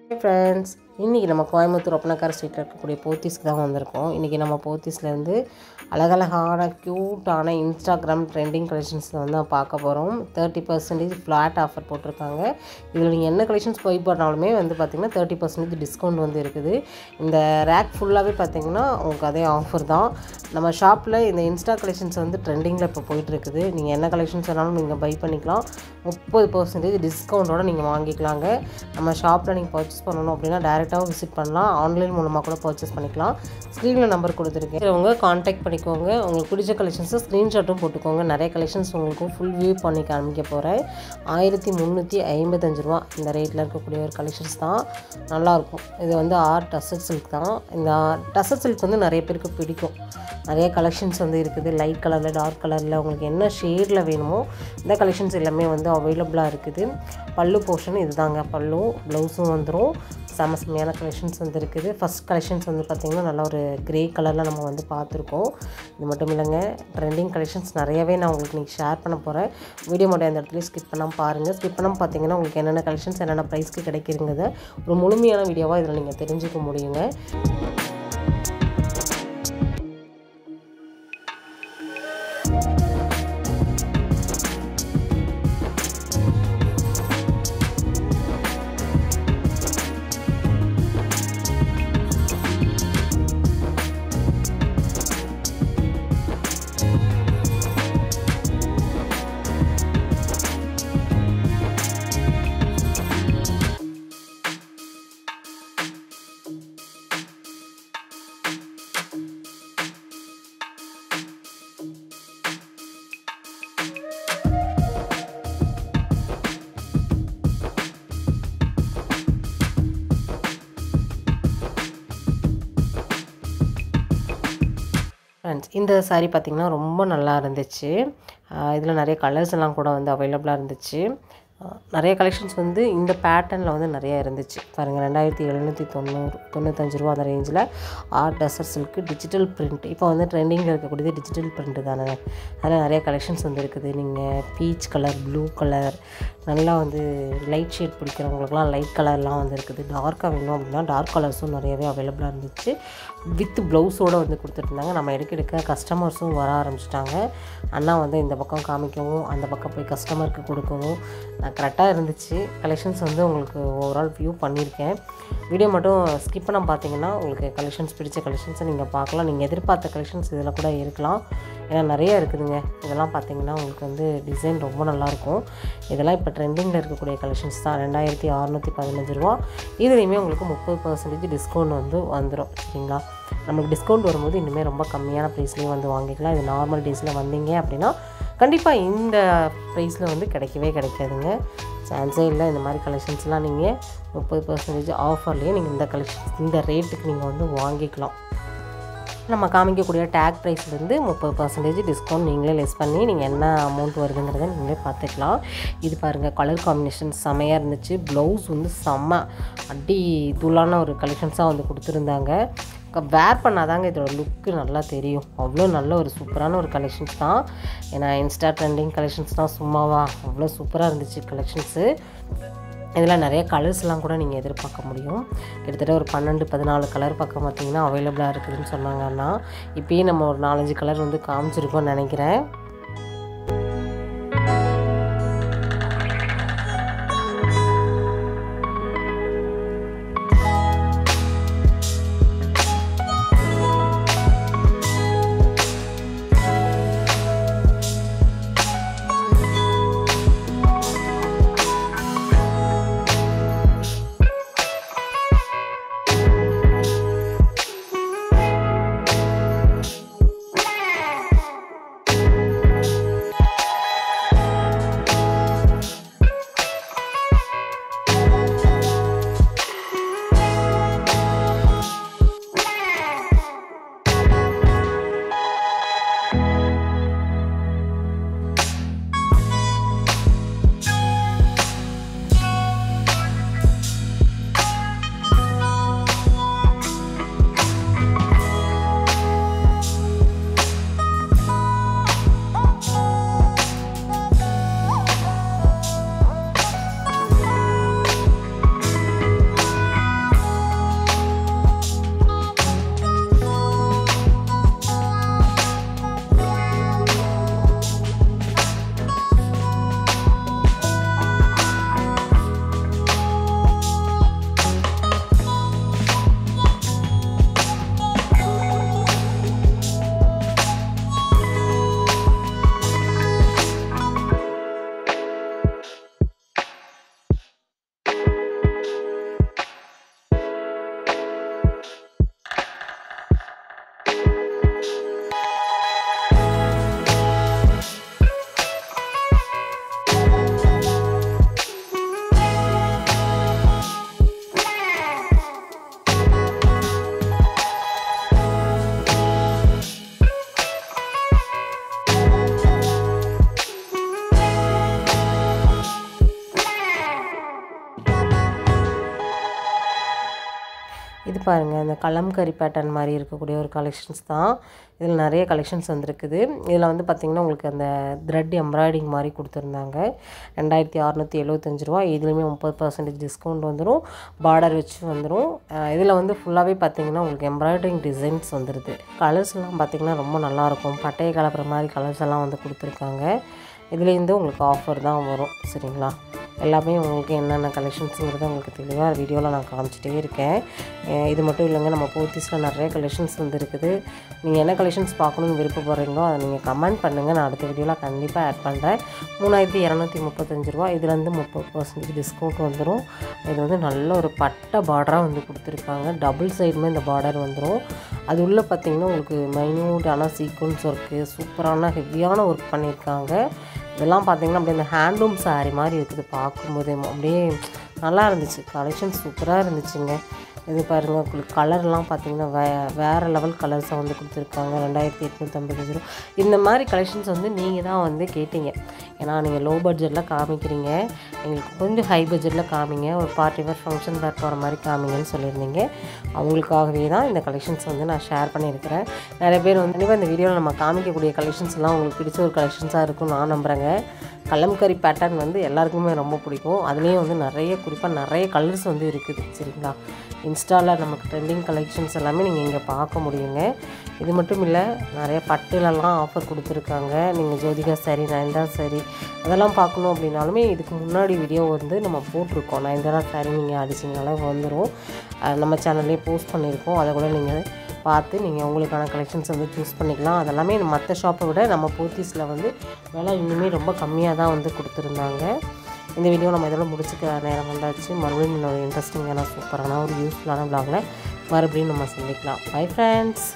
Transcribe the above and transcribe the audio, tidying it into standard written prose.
Hey friends, இன்றைக்கி நம்ம கோயம்புத்தூர் ஒப்பனக்கார ஸ்ட்ரீட்டில் இருக்கக்கூடிய போத்தீஸ்க்கு தான் வந்திருக்கோம். இன்றைக்கி நம்ம போத்தீஸ்லேருந்து அழகழகான க்யூட்டான இன்ஸ்டாகிராம் ட்ரெண்டிங் கலெக்ஷன்ஸில் வந்து நம்ம பார்க்க போகிறோம். 30% ஃப்ளாட் ஆஃபர் போட்டிருக்காங்க. இதில் நீங்கள் என்ன கலெக்ஷன்ஸ் போய் பண்ணாலுமே வந்து பார்த்திங்கன்னா 30% டிஸ்கவுண்ட் வந்து இருக்குது. இந்த ரேக் ஃபுல்லாகவே பார்த்திங்கன்னா உங்களுக்கு அதே ஆஃபர் தான். நம்ம ஷாப்பில் இந்த இன்ஸ்டா கலெக்ஷன்ஸ் வந்து ட்ரெண்டிங்கில் இப்போ போயிட்டுருக்குது. நீங்கள் என்ன கலெக்ஷன்ஸ் வேணாலும் நீங்கள் பை பண்ணிக்கலாம். 30% டிஸ்கவுண்ட்டோடு நீங்கள் வாங்கிக்கலாங்க. நம்ம ஷாப்பில் நீங்கள் பர்ச்சேஸ் பண்ணணும் அப்படின்னா டேரெக்டாகவும் விசிட் பண்ணலாம். ஆன்லைன் மூலமாக கூட பர்ச்சேஸ் பண்ணிக்கலாம். ஸ்க்ரீனில் நம்பர் கொடுத்துருக்கேன். அவங்க காண்டாக்ட் பண்ணிக்கோங்க. உங்களுக்கு பிடிச்ச கலெக்ஷன்ஸை ஸ்க்ரீன்ஷாட்டும் போட்டுக்கோங்க. நிறைய கலெக்ஷன்ஸ் உங்களுக்கு ஃபுல் வியூ பண்ணி காமிக்க போகிறேன். 1355 ரூபா இந்த ரேட்டில் இருக்கக்கூடிய ஒரு கலெக்ஷன்ஸ் தான். நல்லாயிருக்கும். இது வந்து டசர் சில்க் தான். இந்த டசர் சில்க் வந்து நிறைய பேருக்கு பிடிக்கும். நிறைய கலெக்ஷன்ஸ் வந்து இருக்குது. லைட் கலரில், டார்க் கலரில், உங்களுக்கு என்ன ஷேடில் வேணுமோ இந்த கலெக்ஷன்ஸ் எல்லாமே வந்து அவைலபிளாக இருக்குது. பல்லு போர்ஷன் இது தாங்க பல்லு. ப்ளவுஸும் வந்துடும். செமையான கலெக்ஷன்ஸ் வந்து இருக்குது. ஃபஸ்ட் கலெக்ஷன்ஸ் வந்து பார்த்திங்கன்னா நல்லா ஒரு க்ரே கலரில் நம்ம வந்து பார்த்துருக்கோம். இது மட்டும் இல்லைங்க, ட்ரெண்டிங் கலெக்ஷன்ஸ் நிறையவே நான் உங்களுக்கு இன்றைக்கி ஷேர் பண்ண போகிறேன். வீடியோ மட்டும் அந்த இடத்துல ஸ்கிப் பண்ணாமல் பாருங்கள். ஸ்கிப் பண்ணாமல் பார்த்தீங்கன்னா உங்களுக்கு என்னென்ன கலெக்ஷன்ஸ் என்னென்ன ப்ரைஸ்க்கு கிடைக்கிறதுங்கிறத ஒரு முழுமையான வீடியோவாக இதில் நீங்கள் தெரிஞ்சுக்க முடியுங்க. ஃப்ரெண்ட்ஸ், இந்த சாரீ பார்த்திங்கன்னா ரொம்ப நல்லா இருந்துச்சு. இதில் நிறைய கலர்ஸ் எல்லாம் கூட வந்து அவைலபிளாக இருந்துச்சு. நிறைய கலெக்ஷன்ஸ் வந்து இந்த பேட்டர்னில் வந்து நிறையா இருந்துச்சு. பாருங்கள், 2795 ரூபா அந்த ரேஞ்சில் டசர் சில்க்கு டிஜிட்டல் பிரிண்ட். இப்போ வந்து ட்ரெண்டிங்கில் இருக்கக்கூடியது டிஜிட்டல் பிரிண்ட்டு தானே. அதில் நிறைய கலெக்ஷன்ஸ் வந்து இருக்குது. நீங்கள் பீச் கலர், ப்ளூ கலர், நல்லா வந்து லைட் ஷேட் பிடிக்கிறவங்களுக்குலாம் லைட் கலர்லாம் வந்து இருக்குது. டார்க்காக வேணும் அப்படின்னா டார்க் கலர்ஸும் நிறையவே அவைலபிளாக இருந்துச்சு. வித் ப்ளவுஸோடு வந்து கொடுத்துட்ருந்தாங்க. நம்ம எடுக்க கஸ்டமர்ஸும் வர ஆரம்பிச்சிட்டாங்க. அண்ணா வந்து இந்த பக்கம் காமிக்கவும் அந்த பக்கம் போய் கஸ்டமருக்கு கொடுக்கவும் கரெக்டாக இருந்துச்சு. கலெக்ஷன்ஸ் வந்து உங்களுக்கு ஓவரால் வியூ பண்ணியிருக்கேன். வீடியோ மட்டும் ஸ்கிப் பண்ண பார்த்தீங்கன்னா உங்களுக்கு கலெக்ஷன்ஸ் பிடிச்ச கலெக்ஷன்ஸை நீங்கள் பார்க்கலாம். நீங்கள் எதிர்பார்த்த கலெக்ஷன்ஸ் இதில் கூட இருக்கலாம். ஏன்னா நிறைய இருக்குதுங்க. இதெல்லாம் பார்த்தீங்கன்னா உங்களுக்கு வந்து டிசைன் ரொம்ப நல்லாயிருக்கும். இதெல்லாம் இப்போ ட்ரெண்டிங்கில் இருக்கக்கூடிய கலெக்ஷன்ஸ் தான். 2615 ரூபா. இதுலேயுமே உங்களுக்கு 30% டிஸ்கவுண்ட் வந்து வந்துடும். சரிங்களா? நம்மளுக்கு டிஸ்கவுண்ட் வரும்போது இனிமேல் ரொம்ப கம்மியான ப்ரைஸ்லேயும் வந்து வாங்கிக்கலாம். இது நார்மல் டேஸில் வந்தீங்க அப்படின்னா கண்டிப்பாக இந்த ப்ரைஸில் வந்து கிடைக்கவே கிடைக்காதுங்க. சான்ஸே இல்லை. இந்த மாதிரி கலெக்ஷன்ஸ்லாம் நீங்கள் 30% ஆஃபர்லேயே நீங்கள் இந்த ரேட்டுக்கு நீங்கள் வந்து வாங்கிக்கலாம். நம்ம காமிக்கக்கூடிய டேக் ப்ரைஸ்லேருந்து 30% டிஸ்கவுண்ட் நீங்களே லெஸ் பண்ணி நீங்கள் என்ன அமௌண்ட் வருதுங்கிறத நீங்களே பார்த்துக்கலாம். இது பாருங்கள், கலர் காம்பினேஷன் செம்மையாக இருந்துச்சு. ப்ளவுஸ் வந்து செம்ம அடி தூளான ஒரு கலெக்ஷன்ஸாக வந்து கொடுத்துருந்தாங்க. வேர் பண்ணாதாங்க இதோட லுக்கு நல்லா தெரியும். அவ்வளோ நல்ல ஒரு சூப்பரான ஒரு கலெக்ஷன்ஸ் தான். ஏன்னா இன்ஸ்டா ட்ரெண்டிங் கலெக்ஷன்ஸ் தான், சும்மாவா அவ்வளோ சூப்பராக இருந்துச்சு கலெக்ஷன்ஸு. இதில் நிறைய கலர்ஸ்லாம் கூட நீங்கள் எதிர்பார்க்க முடியும். கிட்டத்தட்ட ஒரு 12-14 கலர் பக்கம் பார்த்திங்கன்னா அவைலபிளாக இருக்குதுன்னு சொன்னாங்கன்னா, இப்போயே நம்ம ஒரு 4-5 கலர் வந்து காமிச்சிருக்கோம்னு நினைக்கிறேன். இது பாருங்கள், இந்த கலம்கரி பேட்டர்ன் மாதிரி இருக்கக்கூடிய ஒரு கலெக்ஷன்ஸ் தான். இதில் நிறைய கலெக்ஷன்ஸ் வந்துருக்குது. இதில் வந்து பார்த்திங்கன்னா உங்களுக்கு அந்த த்ரெட் எம்ப்ராய்டிங் மாதிரி கொடுத்துருந்தாங்க. 2675 ரூபா. இதுலேயுமே 30% டிஸ்கவுண்ட் வந்துடும். பார்டர் வச்சு வந்துடும். இதில் வந்து ஃபுல்லாகவே பார்த்திங்கன்னா உங்களுக்கு எம்ப்ராய்டரிங் டிசைன்ஸ் வந்துடுது. கலர்ஸ்லாம் பார்த்திங்கன்னா ரொம்ப நல்லாயிருக்கும். பட்டையை கலப்புற மாதிரி கலர்ஸ் எல்லாம் வந்து கொடுத்துருக்காங்க. இதுலேருந்து உங்களுக்கு ஆஃபர் தான் வரும். சரிங்களா? எல்லாமே உங்களுக்கு என்னென்ன கலெக்ஷன்ஸுங்கிறது உங்களுக்கு தெளிவாக வீடியோவில் நான் காமிச்சிட்டே இருக்கேன். இது மட்டும் இல்லைங்க, நம்ம போத்தீஸில் நிறைய கலெக்ஷன்ஸ் வந்து இருக்குது. நீங்கள் என்ன கலெக்ஷன்ஸ் பார்க்கணுன்னு விருப்பப்படுறீங்களோ அதை நீங்கள் கமெண்ட் பண்ணுங்கள். நான் அடுத்த வீடியோவில் கண்டிப்பாக ஆட் பண்ணுறேன். 3235 ரூபா. இதுலேருந்து 30% டிஸ்கவுண்ட் வந்துடும். இது வந்து நல்ல ஒரு பட்டை பார்டராக வந்து கொடுத்துருக்காங்க. டபுள் சைடுமே இந்த பார்டர் வந்துடும். அது உள்ளே பார்த்திங்கன்னா உங்களுக்கு மைன்யூட்டான சீக்வன்ஸ் ஒர்க்கு, சூப்பரான ஹெவியான ஒர்க் பண்ணியிருக்காங்க. இதெல்லாம் பார்த்திங்கன்னா அப்படியே இந்த ஹேண்ட்லூம் சாரீ மாதிரி இருக்குது. பார்க்கும்போதே அப்படியே நல்லா இருந்துச்சு. கலெக்ஷன் சூப்பராக இருந்துச்சுங்க. இது பாருங்கள், உங்களுக்கு கலர்லாம் பார்த்திங்கன்னா வேறு லெவல் கலர்ஸை வந்து கொடுத்துருக்காங்க. 2855 ரூபா. இந்த மாதிரி கலெக்ஷன்ஸ் வந்து நீங்கள் தான் வந்து கேட்டிங்க. ஏன்னா நீங்கள் லோ பட்ஜெட்டில் காமிக்கிறீங்க, எங்களுக்கு கொஞ்சம் ஹை பட்ஜெட்டில் காமிங்க, ஒரு பார்ட்டி வேர் ஃபங்க்ஷன் வேர் போகிற மாதிரி காமிங்கன்னு சொல்லியிருந்தீங்க. அவங்களுக்காகவே தான் இந்த கலெக்ஷன்ஸ் வந்து நான் ஷேர் பண்ணியிருக்கிறேன். நிறைய பேர் வந்து கண்டிப்பாக இந்த வீடியோவில் நம்ம காமிக்கக்கூடிய கலெக்ஷன்ஸ்லாம் உங்களுக்கு பிடிச்ச ஒரு கலெக்ஷன்ஸாக இருக்கும் நான் நம்புகிறேங்க. கலம்கரி பேட்டர்ன் வந்து எல்லாருக்குமே ரொம்ப பிடிக்கும். அதுலேயும் வந்து குறிப்பாக நிறைய கலர்ஸ் வந்து இருக்குது. சரிங்களா? இன்ஸ்டாவில் நமக்கு ட்ரெண்டிங் கலெக்ஷன்ஸ் எல்லாமே நீங்கள் இங்கே பார்க்க முடியுங்க. இது மட்டும் இல்லை, நிறைய பட்டுலலாம் ஆஃபர் கொடுத்துருக்காங்க. நீங்கள் ஜோதிகா சாரி, நயன்தாரா சாரி அதெல்லாம் பார்க்கணும் அப்படின்னாலுமே இதுக்கு முன்னாடி வீடியோ வந்து நம்ம போட்டிருக்கோம். நயன்தாரா சாரி நீங்கள் அடிச்சிங்கனாலே வந்துடும். நம்ம சேனல்லே போஸ்ட் பண்ணியிருக்கோம். அதை கூட நீங்கள் பார்த்து நீங்கள் உங்களுக்கான கலெக்ஷன்ஸ் வந்து சூஸ் பண்ணிக்கலாம். அதெல்லாமே மற்ற ஷாப்பை விட நம்ம போத்தீஸில் வந்து விலை இன்னுமே ரொம்ப கம்மியாக தான் வந்து கொடுத்துருந்தாங்க. இந்த வீடியோ நம்ம இதோட முடிச்சுக்க நேரம் வந்தாச்சு. மறுபடியும் இன்னொரு இன்ட்ரெஸ்டிங்கான சூப்பரான ஒரு யூஸ்ஃபுல்லான வ்ளாகில் மறுபடியும் நம்ம சந்திக்கலாம். Bye friends.